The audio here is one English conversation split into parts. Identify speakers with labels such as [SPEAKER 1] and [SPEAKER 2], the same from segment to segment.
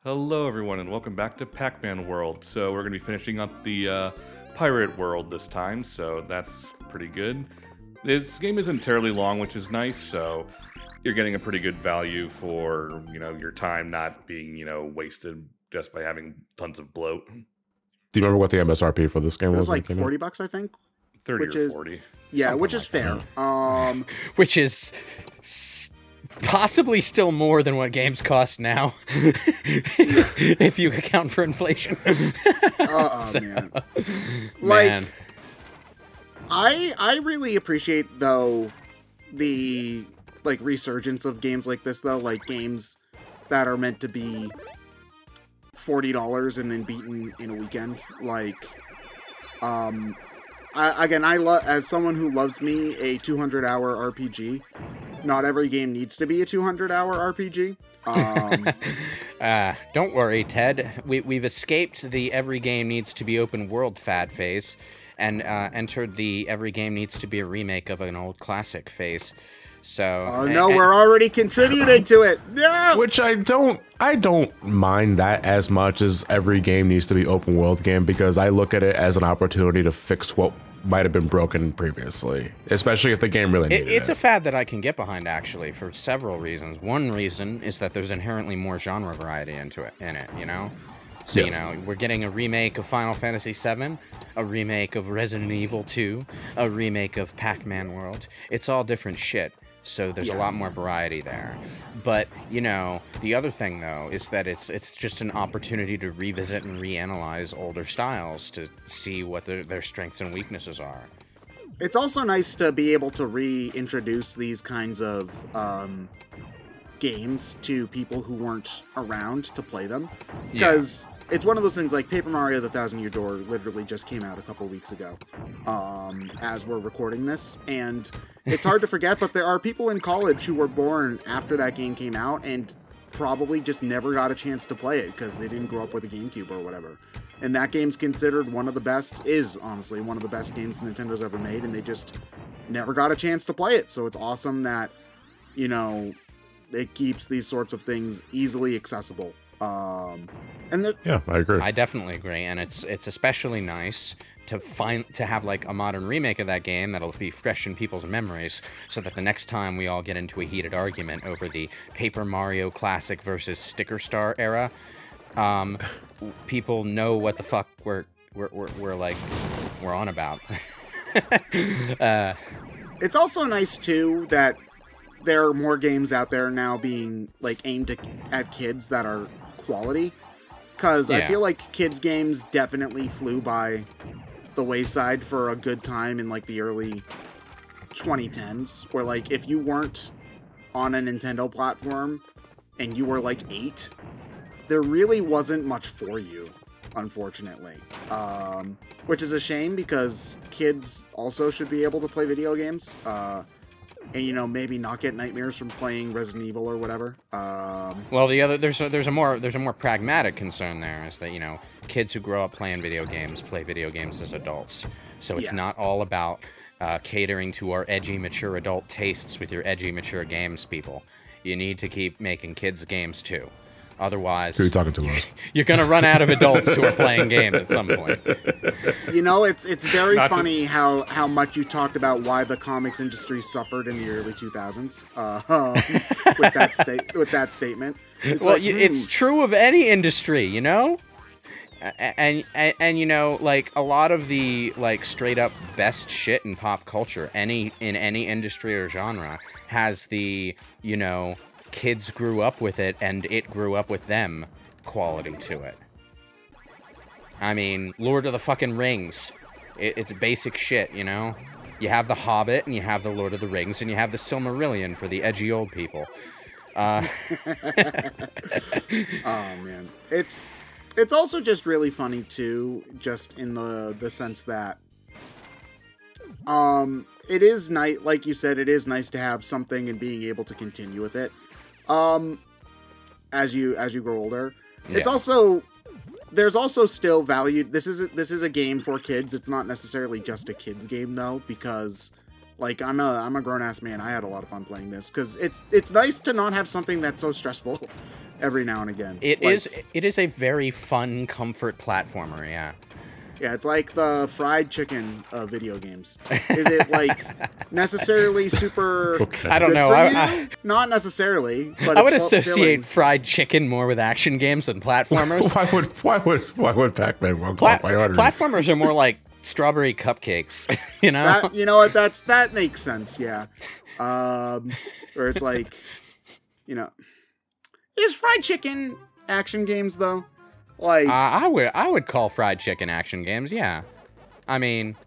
[SPEAKER 1] Hello everyone and welcome back to Pac-Man World. So we're going to be finishing up the pirate world this time, so that's pretty good. This game isn't terribly long, which is nice, so you're getting a pretty good value for, your time not being, wasted just by having tons of bloat.
[SPEAKER 2] Do you remember what the MSRP for this game was?
[SPEAKER 3] It was like $40, I think.
[SPEAKER 1] 30 or 40.
[SPEAKER 3] Yeah, which is fair.
[SPEAKER 4] Which is possibly still more than what games cost now, if you account for inflation.
[SPEAKER 3] Man. Like, I really appreciate, though, the, resurgence of games like this, though. Like, games that are meant to be $40 and then beaten in a weekend. Like, as someone who loves me a 200-hour RPG, not every game needs to be a 200-hour RPG.
[SPEAKER 4] Don't worry, Ted. We've escaped the every game needs to be open world fad phase and entered the every game needs to be a remake of an old classic phase. So
[SPEAKER 3] we're already contributing to it. No!
[SPEAKER 2] Which I don't mind that as much as every game needs to be open world game, because I look at it as an opportunity to fix what might have been broken previously, especially if the game really needed it.
[SPEAKER 4] It's a fad that I can get behind, actually, for several reasons. One reason is that there's inherently more genre variety in it, you know? So,
[SPEAKER 2] yes.
[SPEAKER 4] We're getting a remake of Final Fantasy VII, a remake of Resident Evil 2, a remake of Pac-Man World. It's all different shit. So there's a lot more variety there. But, the other thing, though, is that it's just an opportunity to revisit and reanalyze older styles to see what their strengths and weaknesses are.
[SPEAKER 3] It's also nice to be able to reintroduce these kinds of games to people who weren't around to play them. Because it's one of those things, like Paper Mario The Thousand Year Door literally just came out a couple weeks ago, as we're recording this, and it's hard to forget, but there are people in college who were born after that game came out and probably just never got a chance to play it because they didn't grow up with a GameCube or whatever. And that game's considered is honestly one of the best games Nintendo's ever made, and they just never got a chance to play it. So it's awesome that, it keeps these sorts of things easily accessible.
[SPEAKER 2] I agree.
[SPEAKER 4] I definitely agree, and it's especially nice to have like a modern remake of that game that'll be fresh in people's memories, so that the next time we all get into a heated argument over the Paper Mario Classic versus Sticker Star era, people know what the fuck we're on about.
[SPEAKER 3] It's also nice too that there are more games out there now being aimed at kids that are quality, because I feel like kids games definitely flew by the wayside for a good time in the early 2010s, where if you weren't on a Nintendo platform and you were 8, there really wasn't much for you, unfortunately, which is a shame, because kids also should be able to play video games, and maybe not get nightmares from playing Resident Evil or whatever.
[SPEAKER 4] Well, there's a more pragmatic concern there, is that kids who grow up playing video games play video games as adults. So it's not all about catering to our edgy, mature adult tastes with your edgy, mature games people. You need to keep making kids games too. Otherwise,
[SPEAKER 2] who are you talking to us?
[SPEAKER 4] You're gonna run out of adults who are playing games at some point.
[SPEAKER 3] It's very funny how much you talked about why the comics industry suffered in the early 2000s with that statement.
[SPEAKER 4] It's true of any industry, and a lot of the straight up best shit in pop culture, in any industry or genre, has the kids grew up with it and it grew up with them quality to it. I mean, Lord of the fucking Rings. It's basic shit, You have the Hobbit, and you have the Lord of the Rings, and you have the Silmarillion for the edgy old people.
[SPEAKER 3] Oh, man. It's also just really funny, too, just in the sense that it is nice, like you said, it is nice to have something and being able to continue with it. As you grow older, it's also, there's also still value. This is a game for kids. It's not necessarily just a kids game though, because I'm a grown ass man. I had a lot of fun playing this because it's nice to not have something that's so stressful every now and again.
[SPEAKER 4] It is a very fun comfort platformer, yeah.
[SPEAKER 3] Yeah, it's like the fried chicken of video games. Is it like necessarily super?
[SPEAKER 2] Okay.
[SPEAKER 4] I don't know.
[SPEAKER 3] Not necessarily, but
[SPEAKER 4] I would
[SPEAKER 3] it's
[SPEAKER 4] associate
[SPEAKER 3] filling.
[SPEAKER 4] fried chicken more with action games than platformers.
[SPEAKER 2] why would Pac-Man World call my order?
[SPEAKER 4] Platformers are more like strawberry cupcakes, you know?
[SPEAKER 3] You know what? That makes sense. Yeah, where it's like, you know, is fried chicken action games though? Like
[SPEAKER 4] I would call fried chicken action games. Yeah, I mean,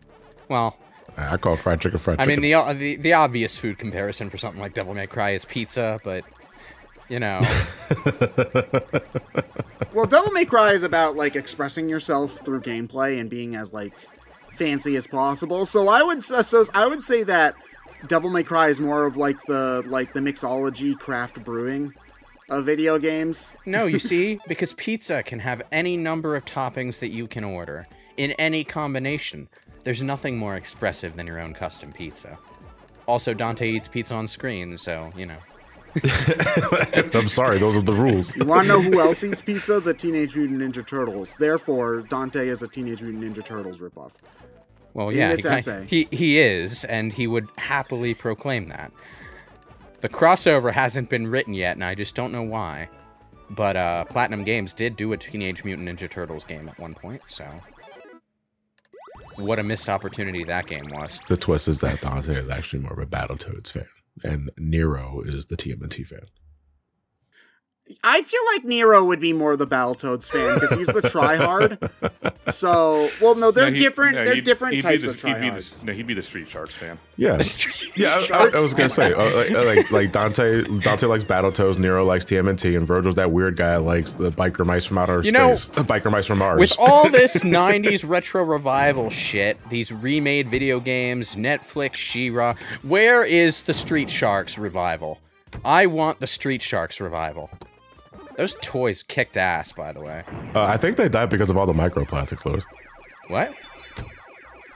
[SPEAKER 4] well,
[SPEAKER 2] I call fried chicken fried
[SPEAKER 4] I
[SPEAKER 2] chicken.
[SPEAKER 4] mean the obvious food comparison for something like Devil May Cry is pizza, but you know.
[SPEAKER 3] Well, Devil May Cry is about like expressing yourself through gameplay and being as like fancy as possible. So I would say that Devil May Cry is more of like the mixology craft brewing of video games.
[SPEAKER 4] No, you see, because pizza can have any number of toppings that you can order in any combination. There's nothing more expressive than your own custom pizza. Also, Dante eats pizza on screen, so, you know.
[SPEAKER 2] I'm sorry, those are the rules.
[SPEAKER 3] You want to know who else eats pizza? The Teenage Mutant Ninja Turtles. Therefore, Dante is a Teenage Mutant Ninja Turtles ripoff.
[SPEAKER 4] Well,
[SPEAKER 3] In
[SPEAKER 4] yeah,
[SPEAKER 3] this essay.
[SPEAKER 4] he is, and he would happily proclaim that. The crossover hasn't been written yet, and I just don't know why. But Platinum Games did do a Teenage Mutant Ninja Turtles game at one point, so... What a missed opportunity that game was.
[SPEAKER 2] The twist is that Dante is actually more of a Battletoads fan, and Nero is the TMNT fan.
[SPEAKER 3] I feel like Nero would be more the Battletoads fan because he's the tryhard. So, well, no, they're different. They're different types of tryhards.
[SPEAKER 1] No, he'd be the Street Sharks fan.
[SPEAKER 2] Yeah, yeah. I was gonna say, like Dante likes Battletoads, Nero likes TMNT, and Virgil's that weird guy that likes the biker mice from outer space. Biker mice from Mars.
[SPEAKER 4] With all this '90s retro revival shit, these remade video games, Netflix, She-Ra, where is the Street Sharks revival? I want the Street Sharks revival. Those toys kicked ass, by the way.
[SPEAKER 2] I think they died because of all the microplastics, Louis.
[SPEAKER 4] What?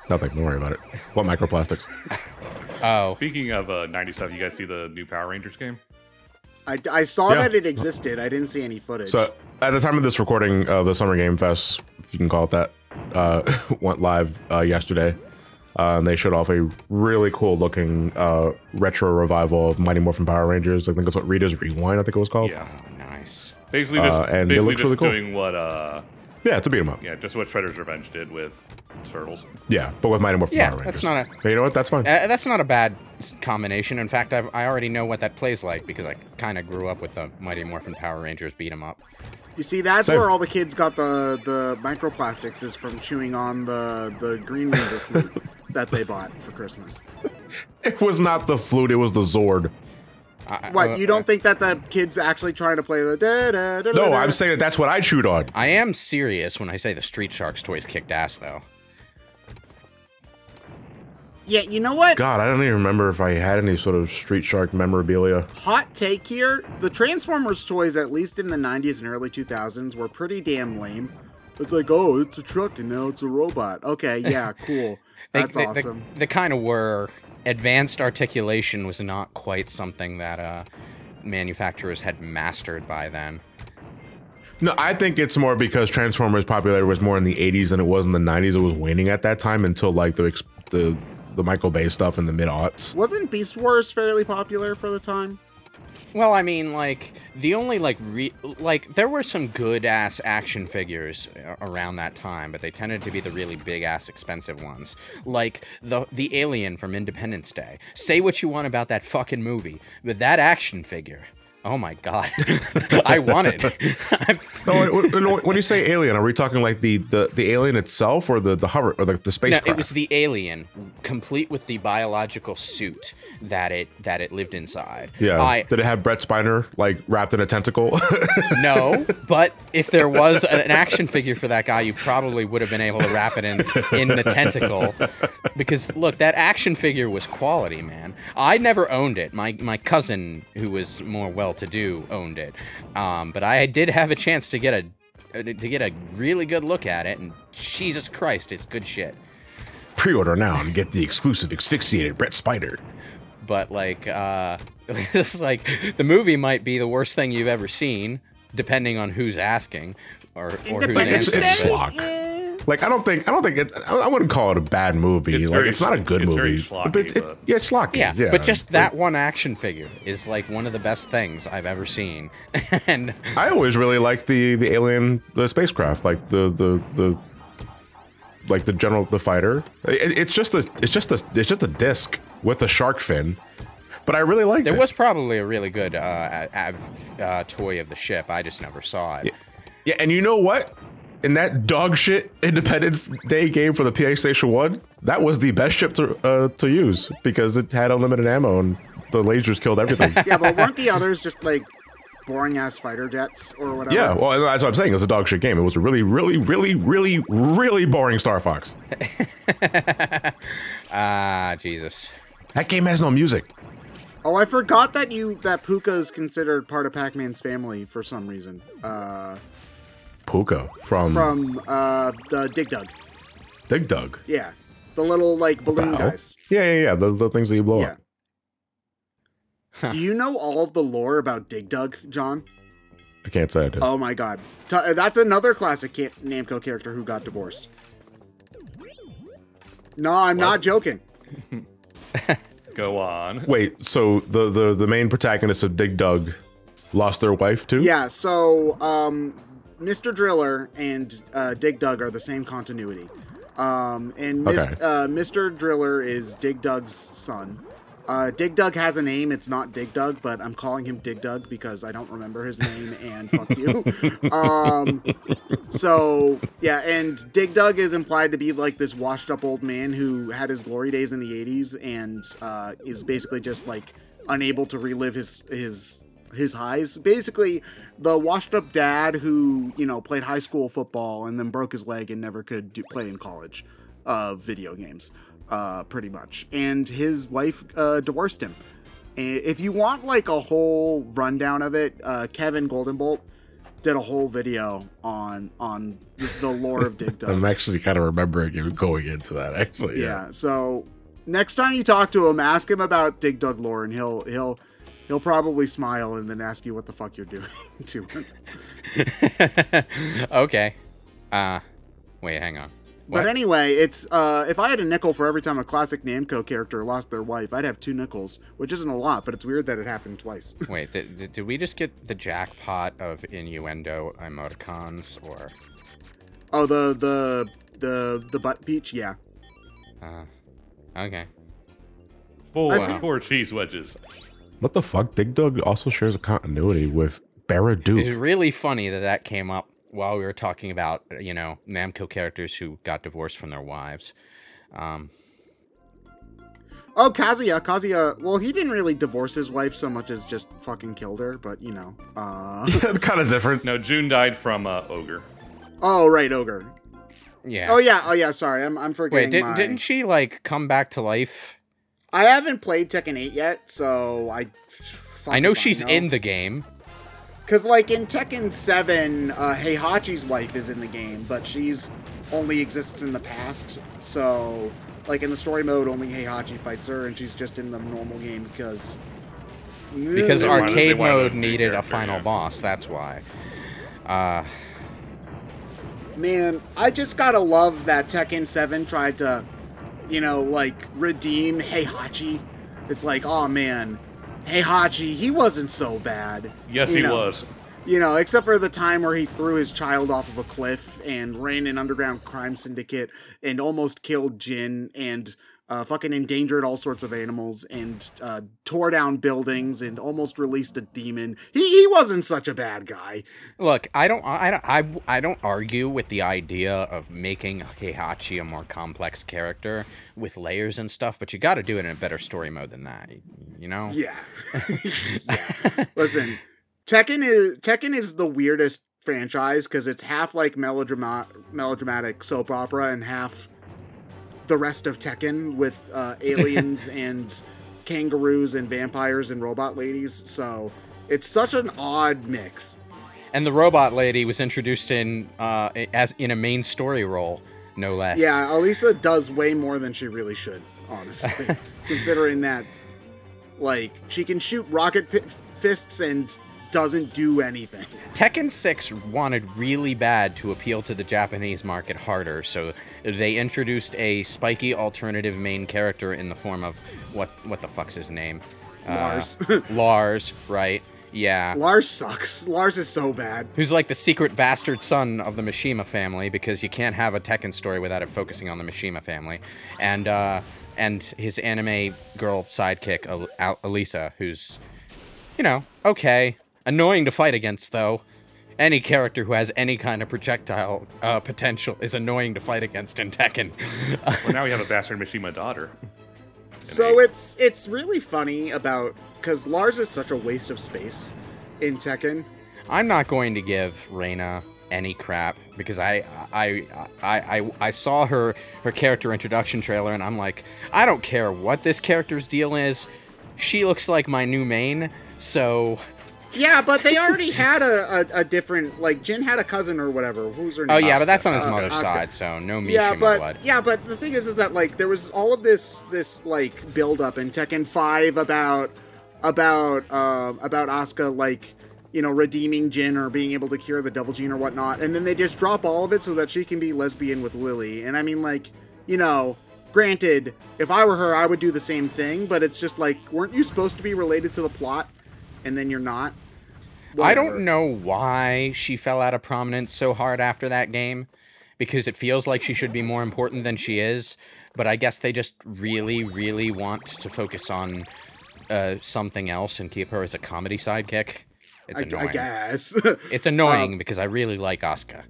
[SPEAKER 2] Nothing. Don't worry about it. What microplastics?
[SPEAKER 4] Oh.
[SPEAKER 1] Speaking of 90s stuff, you guys see the new Power Rangers game?
[SPEAKER 3] I saw that it existed. I didn't see any footage.
[SPEAKER 2] So, at the time of this recording, the Summer Game Fest, if you can call it that, went live yesterday. And they showed off a really cool looking retro revival of Mighty Morphin Power Rangers. I think that's what Rita's Rewind, I think it was called.
[SPEAKER 1] Yeah.
[SPEAKER 4] Oh, nice.
[SPEAKER 1] Basically just,
[SPEAKER 2] and it looks really cool.
[SPEAKER 1] doing what
[SPEAKER 2] yeah, it's a beat 'em up.
[SPEAKER 1] Yeah, just what Shredder's Revenge did with Turtles.
[SPEAKER 2] Yeah, but with Mighty Morphin Power Rangers.
[SPEAKER 4] That's not a...
[SPEAKER 2] But you know what? That's fine.
[SPEAKER 4] That's not a bad combination. In fact, I already know what that plays like because I kind of grew up with the Mighty Morphin Power Rangers beat 'em up.
[SPEAKER 3] You see, that's where all the kids got the microplastics is from chewing on the Green Ranger flute that they bought for Christmas.
[SPEAKER 2] It was not the flute, it was the Zord.
[SPEAKER 3] What, you don't think that the kid's actually trying to play the da-da-da-da-da?
[SPEAKER 2] No, I'm saying that's what I chewed on.
[SPEAKER 4] I am serious when I say the Street Sharks toys kicked ass, though.
[SPEAKER 3] Yeah, you know what?
[SPEAKER 2] God, I don't even remember if I had any sort of Street Shark memorabilia.
[SPEAKER 3] Hot take here, the Transformers toys, at least in the 90s and early 2000s, were pretty damn lame. It's like, oh, it's a truck and now it's a robot. Okay, yeah, cool. That's awesome.
[SPEAKER 4] They kind of were. Advanced articulation was not quite something that manufacturers had mastered by then.
[SPEAKER 2] No, I think it's more because Transformers popularity was more in the 80s than it was in the 90s. It was waning at that time until like the Michael Bay stuff in the mid-aughts.
[SPEAKER 3] Wasn't Beast Wars fairly popular for the time?
[SPEAKER 4] Well, I mean, like, the only, there were some good-ass action figures around that time, but they tended to be the really big-ass expensive ones. Like, the Alien from Independence Day. Say what you want about that fucking movie, but that action figure... Oh my god. I want it.
[SPEAKER 2] No, when you say alien, are we talking like the alien itself or the hover or the spacecraft?
[SPEAKER 4] No, it was the alien, complete with the biological suit that it lived inside.
[SPEAKER 2] Yeah. Did it have Brett Spiner like wrapped in a tentacle?
[SPEAKER 4] No, but if there was an action figure for that guy, you probably would have been able to wrap it in the tentacle. Because look, that action figure was quality, man. I never owned it. My cousin, who was more well-to-do, owned it. But I did have a chance to get a really good look at it, and Jesus Christ, it's good shit.
[SPEAKER 2] Pre-order now and get the exclusive asphyxiated Brett Spiner.
[SPEAKER 4] But like, this is like the movie might be the worst thing you've ever seen. depending on who's asking or who's
[SPEAKER 3] Independence
[SPEAKER 4] answering.
[SPEAKER 2] It's
[SPEAKER 3] Day?
[SPEAKER 2] schlock. Like I don't think I wouldn't call it a bad movie. It's not a good movie.
[SPEAKER 1] Very schlocky,
[SPEAKER 2] But it's schlocky.
[SPEAKER 4] Yeah, but just that one action figure is like one of the best things I've ever seen. And
[SPEAKER 2] I always really liked the alien, the spacecraft, like the fighter. It's just a disc with a shark fin. But I really liked it.
[SPEAKER 4] there was probably a really good toy of the ship. I just never saw it.
[SPEAKER 2] Yeah, and you know what? In that dog shit Independence Day game for the PlayStation 1, that was the best ship to use because it had unlimited ammo and the lasers killed everything.
[SPEAKER 3] Yeah, but weren't the others just like boring ass fighter jets or whatever?
[SPEAKER 2] Yeah, well, that's what I'm saying. It was a dog shit game. It was a really, really, really, really, really boring Star Fox.
[SPEAKER 4] Jesus.
[SPEAKER 2] That game has no music.
[SPEAKER 3] Oh, I forgot that Pooka is considered part of Pac-Man's family for some reason.
[SPEAKER 2] Pooka from
[SPEAKER 3] the Dig Dug.
[SPEAKER 2] Dig Dug.
[SPEAKER 3] Yeah, the little like balloon guys.
[SPEAKER 2] Yeah. The things that you blow up.
[SPEAKER 3] Do you know all of the lore about Dig Dug, John?
[SPEAKER 2] I can't say I do.
[SPEAKER 3] Oh my god, that's another classic Namco character who got divorced. No, I'm not joking.
[SPEAKER 1] Go on.
[SPEAKER 2] Wait, so the main protagonists of Dig Dug lost their wife too?
[SPEAKER 3] Yeah, so Mr. Driller and Dig Dug are the same continuity. Mr. Driller is Dig Dug's son. Dig Dug has a name. It's not Dig Dug, but I'm calling him Dig Dug because I don't remember his name, and fuck you. So, yeah, and Dig Dug is implied to be like this washed-up old man who had his glory days in the 80s and is basically just, like, unable to relive his highs. Basically, the washed-up dad who, you know, played high school football and then broke his leg and never could play in college video games. Pretty much. And his wife divorced him. If you want like a whole rundown of it, Kevin Goldenbolt did a whole video on the lore of Dig Dug.
[SPEAKER 2] I'm actually kind of remembering you going into that, actually.
[SPEAKER 3] Yeah. So next time you talk to him, ask him about Dig Dug lore, and he'll probably smile and then ask you what the fuck you're doing to him.
[SPEAKER 4] Okay. Wait, hang on.
[SPEAKER 3] But anyway, it's if I had a nickel for every time a classic Namco character lost their wife, I'd have 2 nickels, which isn't a lot, but it's weird that it happened twice.
[SPEAKER 4] Wait, did we just get the jackpot of innuendo emoticons, or?
[SPEAKER 3] Oh, the butt peach, yeah.
[SPEAKER 4] Okay.
[SPEAKER 1] Four cheese wedges.
[SPEAKER 2] What the fuck? Dig Dug also shares a continuity with Barraduke.
[SPEAKER 4] It's really funny that came up while we were talking about, you know, Namco characters who got divorced from their wives.
[SPEAKER 3] Oh, Kazuya, well, he didn't really divorce his wife so much as just fucking killed her, but, you know.
[SPEAKER 2] Yeah, kind of different.
[SPEAKER 1] No, June died from Ogre.
[SPEAKER 3] Oh, right, Ogre.
[SPEAKER 4] Yeah.
[SPEAKER 3] Oh, yeah, sorry, I'm forgetting.
[SPEAKER 4] Wait, didn't she, like, come back to life?
[SPEAKER 3] I haven't played Tekken 8 yet, so
[SPEAKER 4] I know she's in the game.
[SPEAKER 3] Because, like, in Tekken 7, Heihachi's wife is in the game, but she's only exists in the past. So, like, in the story mode, only Heihachi fights her, and she's just in the normal game because...
[SPEAKER 4] Because arcade mode needed a final boss, that's why.
[SPEAKER 3] Man, I just gotta love that Tekken 7 tried to, you know, like, redeem Heihachi. It's like, oh man... Heihachi, he wasn't so bad.
[SPEAKER 1] Yes, he was.
[SPEAKER 3] You know, except for the time where he threw his child off of a cliff and ran an underground crime syndicate and almost killed Jin and fucking endangered all sorts of animals and tore down buildings and almost released a demon. He wasn't such a bad guy.
[SPEAKER 4] Look, I don't argue with the idea of making Heihachi a more complex character with layers and stuff, but you got to do it in a better story mode than that, you know?
[SPEAKER 3] Yeah. Yeah. Listen, Tekken is the weirdest franchise because it's half like melodramatic soap opera and half the rest of Tekken with aliens and kangaroos and vampires and robot ladies. So it's such an odd mix.
[SPEAKER 4] And the robot lady was introduced in as in a main story role, no less.
[SPEAKER 3] Yeah, Elisa does way more than she really should, honestly. Considering that, like, she can shoot rocket fists and doesn't do anything.
[SPEAKER 4] Tekken 6 wanted really bad to appeal to the Japanese market harder, so they introduced a spiky alternative main character in the form of what the fuck's his name?
[SPEAKER 3] Lars.
[SPEAKER 4] Lars, right? Yeah.
[SPEAKER 3] Lars sucks. Lars is so bad.
[SPEAKER 4] Who's like the secret bastard son of the Mishima family, because you can't have a Tekken story without it focusing on the Mishima family. And his anime girl sidekick, Elisa, who's, you know, okay. Annoying to fight against, though. Any character who has any kind of projectile potential is annoying to fight against in Tekken.
[SPEAKER 1] Well, now we have a bastard Mishima daughter.
[SPEAKER 3] So it's really funny because Lars is such a waste of space in Tekken.
[SPEAKER 4] I'm not going to give Reina any crap because I saw her character introduction trailer and I'm like, I don't care what this character's deal is. She looks like my new main, so...
[SPEAKER 3] Yeah, but they already had a different, like, Jin had a cousin or whatever. Who's her name?
[SPEAKER 4] Oh, yeah, but that's on his mother's side, so no Mishima blood.
[SPEAKER 3] Yeah, but the thing is that, like, there was all of this like, build-up in Tekken 5 about Asuka, like, you know, redeeming Jin or being able to cure the double gene or whatnot, and then they just drop all of it so that she can be lesbian with Lily. And I mean, like, you know, granted, if I were her, I would do the same thing, but it's just like, weren't you supposed to be related to the plot? And then you're not? Whatever.
[SPEAKER 4] I don't know why she fell out of prominence so hard after that game, because it feels like she should be more important than she is, but I guess they just really, really want to focus on something else and keep her as a comedy sidekick. It's annoying.
[SPEAKER 3] I guess.
[SPEAKER 4] It's annoying because I really like Asuka.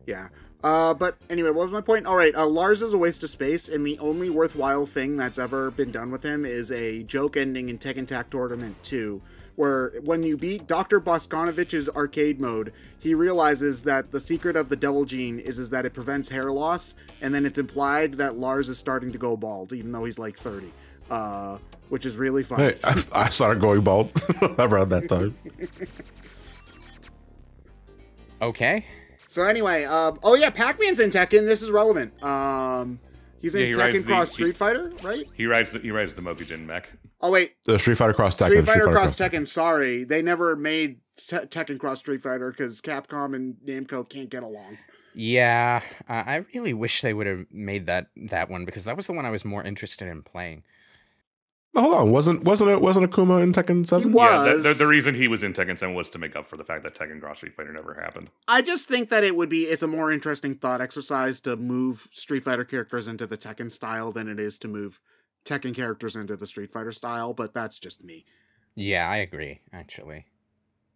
[SPEAKER 3] Yeah. But anyway, what was my point? All right, Lars is a waste of space, and the only worthwhile thing that's ever been done with him is a joke ending in Tekken Tag Tournament 2, where when you beat Dr. Boskonovich's arcade mode, he realizes that the secret of the double gene is that it prevents hair loss, and then it's implied that Lars is starting to go bald, even though he's like 30, which is really funny.
[SPEAKER 2] Hey, I started going bald around that time.
[SPEAKER 4] Okay.
[SPEAKER 3] So anyway, oh yeah, Pac-Man's in Tekken. This is relevant. He's in Tekken Cross Street Fighter, right?
[SPEAKER 1] He rides the Mokujin mech.
[SPEAKER 3] Oh wait,
[SPEAKER 2] the Street Fighter Cross Tekken.
[SPEAKER 3] Street Fighter Cross Tekken. Sorry, they never made Tekken Cross Street Fighter because Capcom and Namco can't get along.
[SPEAKER 4] Yeah, I really wish they would have made that one because that was the one I was more interested in playing.
[SPEAKER 2] Hold on, wasn't Akuma in Tekken 7?
[SPEAKER 3] He was.
[SPEAKER 1] Yeah, the reason he was in Tekken 7 was to make up for the fact that Tekken Cross Street Fighter never happened.
[SPEAKER 3] I just think that it's a more interesting thought exercise to move Street Fighter characters into the Tekken style than it is to move Tekken characters into the Street Fighter style, but that's just me.
[SPEAKER 4] Yeah, I agree, actually.